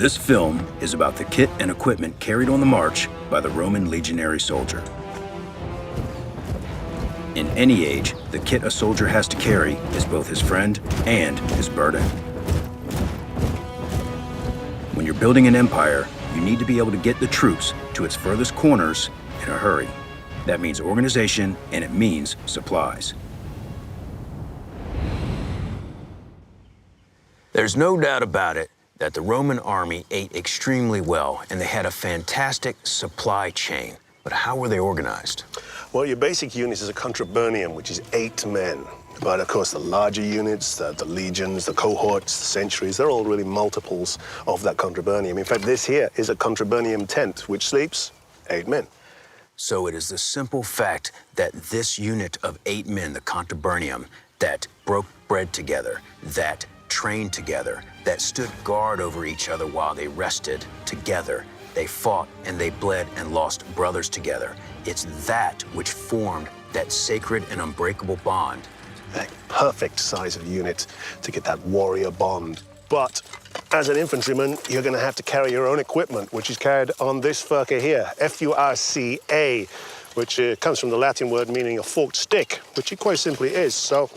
This film is about the kit and equipment carried on the march by the Roman legionary soldier. In any age, the kit a soldier has to carry is both his friend and his burden. When you're building an empire, you need to be able to get the troops to its furthest corners in a hurry. That means organization, and it means supplies. There's no doubt about it that the Roman army ate extremely well, and they had a fantastic supply chain. But how were they organized? Well, your basic unit is a contubernium, which is 8 men. But of course, the larger units, the legions, the cohorts, the centuries, they're all really multiples of that contubernium. In fact, this here is a contubernium tent, which sleeps 8 men. So it is the simple fact that this unit of 8 men, the contubernium, that broke bread together, that trained together, that stood guard over each other while they rested together. They fought and they bled and lost brothers together. It's that which formed that sacred and unbreakable bond. That perfect size of unit to get that warrior bond. But as an infantryman, you're going to have to carry your own equipment, which is carried on this furca here, F-U-R-C-A, which comes from the Latin word meaning a forked stick, which it quite simply is. So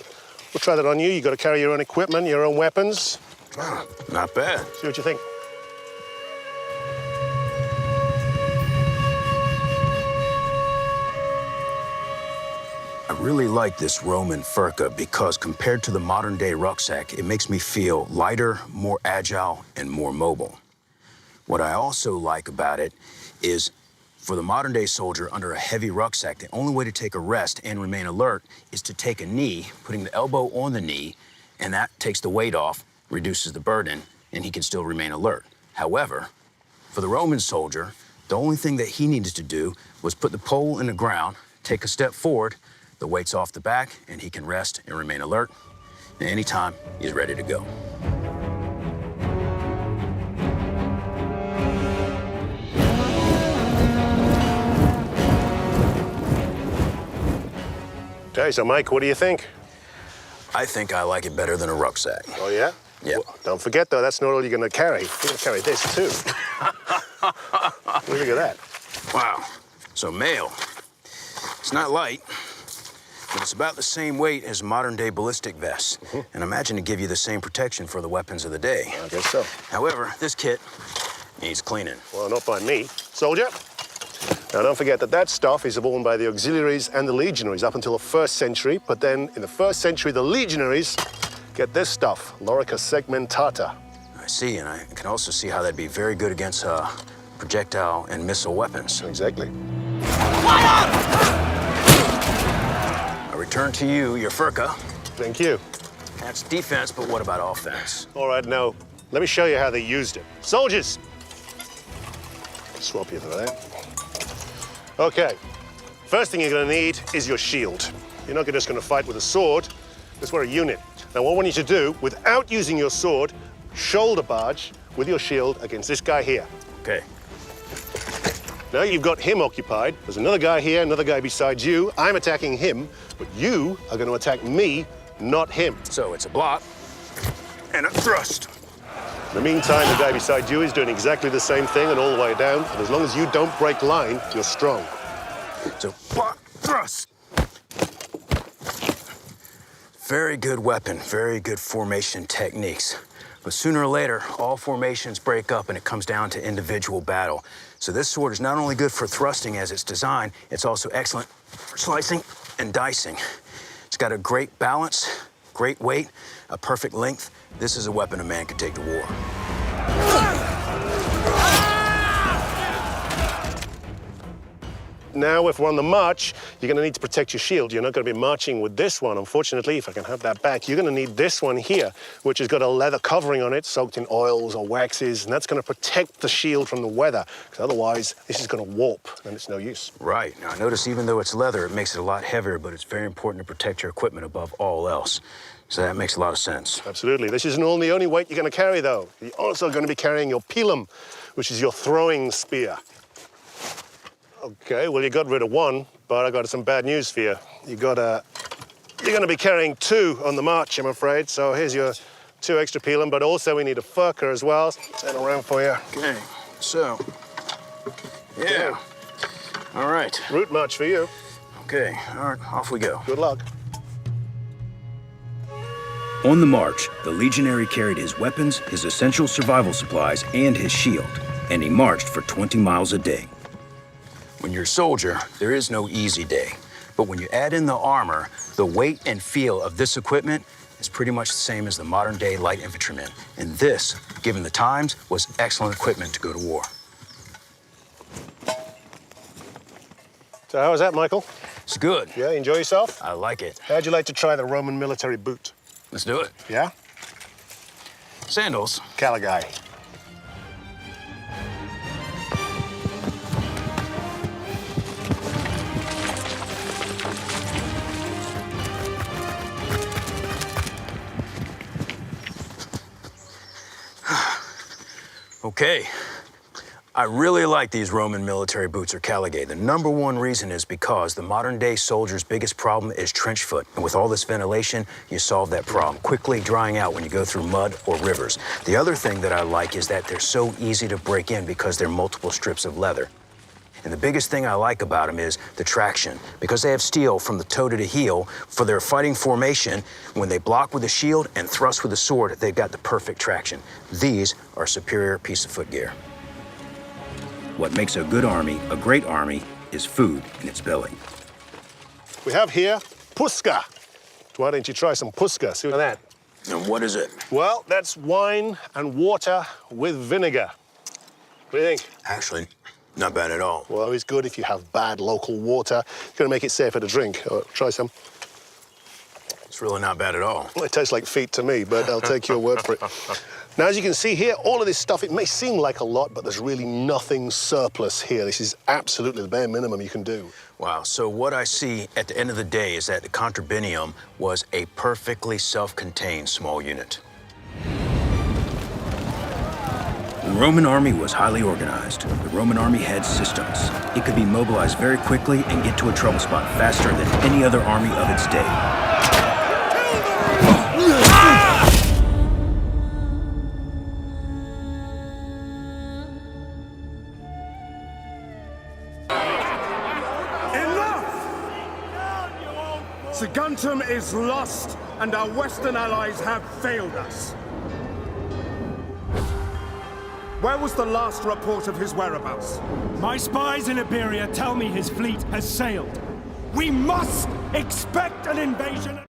we'll try that on you. You've got to carry your own equipment, your own weapons. Ah, not bad. See what you think. I really like this Roman furca because compared to the modern day rucksack, it makes me feel lighter, more agile, and more mobile. What I also like about it is for the modern day soldier under a heavy rucksack, the only way to take a rest and remain alert is to take a knee, putting the elbow on the knee, and that takes the weight off, reduces the burden, and he can still remain alert. However, for the Roman soldier, the only thing that he needed to do was put the pole in the ground, take a step forward, the weight's off the back, and he can rest and remain alert. And anytime, he's ready to go. Okay, so Mike, what do you think? I think I like it better than a rucksack. Oh, yeah? Yeah. Well, don't forget, though, that's not all you're going to carry. You're going to carry this, too. Look at that. Wow. So mail. It's not light, but it's about the same weight as modern-day ballistic vests. And imagine to give you the same protection for the weapons of the day. I guess so. However, this kit needs cleaning. Well, not by me. Soldier. Now, don't forget that that stuff is worn by the auxiliaries and the legionaries up until the 1st century. But then, in the 1st century, the legionaries get this stuff, Lorica segmentata. I see, and I can also see how that'd be very good against projectile and missile weapons. Exactly. I return to you your furca. Thank you. That's defense, but what about offense? All right, now, let me show you how they used it. Soldiers! Swap you for that. Okay. First thing you're going to need is your shield. You're not just going to fight with a sword. That's we're a unit. Now, what I want you to do, without using your sword, shoulder barge with your shield against this guy here. Okay. Now you've got him occupied. There's another guy here, another guy beside you. I'm attacking him, but you are going to attack me, not him. So it's a block and a thrust. In the meantime, the guy beside you is doing exactly the same thing and all the way down. And as long as you don't break line, you're strong. So block, thrust. Very good weapon, very good formation techniques. But sooner or later, all formations break up and it comes down to individual battle. So this sword is not only good for thrusting as it's designed, it's also excellent for slicing and dicing. It's got a great balance, great weight, a perfect length. This is a weapon a man could take to war. Now, if we're on the march, you're going to need to protect your shield. You're not going to be marching with this one. Unfortunately, if I can have that back, you're going to need this one here, which has got a leather covering on it, soaked in oils or waxes, and that's going to protect the shield from the weather, because otherwise, this is going to warp, and it's no use. Right. Now, notice even though it's leather, it makes it a lot heavier, but it's very important to protect your equipment above all else. So that makes a lot of sense. Absolutely. This isn't the only weight you're going to carry, though. You're also going to be carrying your pilum, which is your throwing spear. Okay, well, you got rid of one, but I got some bad news for you. You're going to be carrying 2 on the march, I'm afraid. So here's your 2 extra peel 'em, but also we need a furka as well. Turn around for you. Okay, so, yeah. All right. Route march for you. Okay, all right, off we go. Good luck. On the march, the legionary carried his weapons, his essential survival supplies, and his shield, and he marched for 20 miles a day. When you're a soldier, there is no easy day. But when you add in the armor, the weight and feel of this equipment is pretty much the same as the modern-day light infantryman. And this, given the times, was excellent equipment to go to war. So how was that, Mykel? It's good. Yeah, enjoy yourself? I like it. How'd you like to try the Roman military boot? Let's do it. Yeah? Sandals. Caligai. Okay. I really like these Roman military boots or caligae. The #1 reason is because the modern-day soldier's biggest problem is trench foot. And with all this ventilation, you solve that problem, quickly drying out when you go through mud or rivers. The other thing that I like is that they're so easy to break in because they're multiple strips of leather. And the biggest thing I like about them is the traction. Because they have steel from the toe to the heel, for their fighting formation, when they block with a shield and thrust with a sword, they've got the perfect traction. These are a superior piece of footgear. What makes a good army a great army is food in its belly. We have here puska. Why don't you try some puska? See what that? And what is it? Well, that's wine and water with vinegar. What do you think? Actually, not bad at all. Well, it's good if you have bad local water. It's going to make it safer to drink. Try some. It's really not bad at all. Well, it tastes like feet to me, but I'll take your word for it. Now, as you can see here, all of this stuff, it may seem like a lot, but there's really nothing surplus here. This is absolutely the bare minimum you can do. Wow, so what I see at the end of the day is that the contrabinium was a perfectly self-contained small unit. The Roman army was highly organized. The Roman army had systems. It could be mobilized very quickly and get to a trouble spot faster than any other army of its day. Saguntum is lost, and our Western allies have failed us. Where was the last report of his whereabouts? My spies in Iberia tell me his fleet has sailed. We must expect an invasion!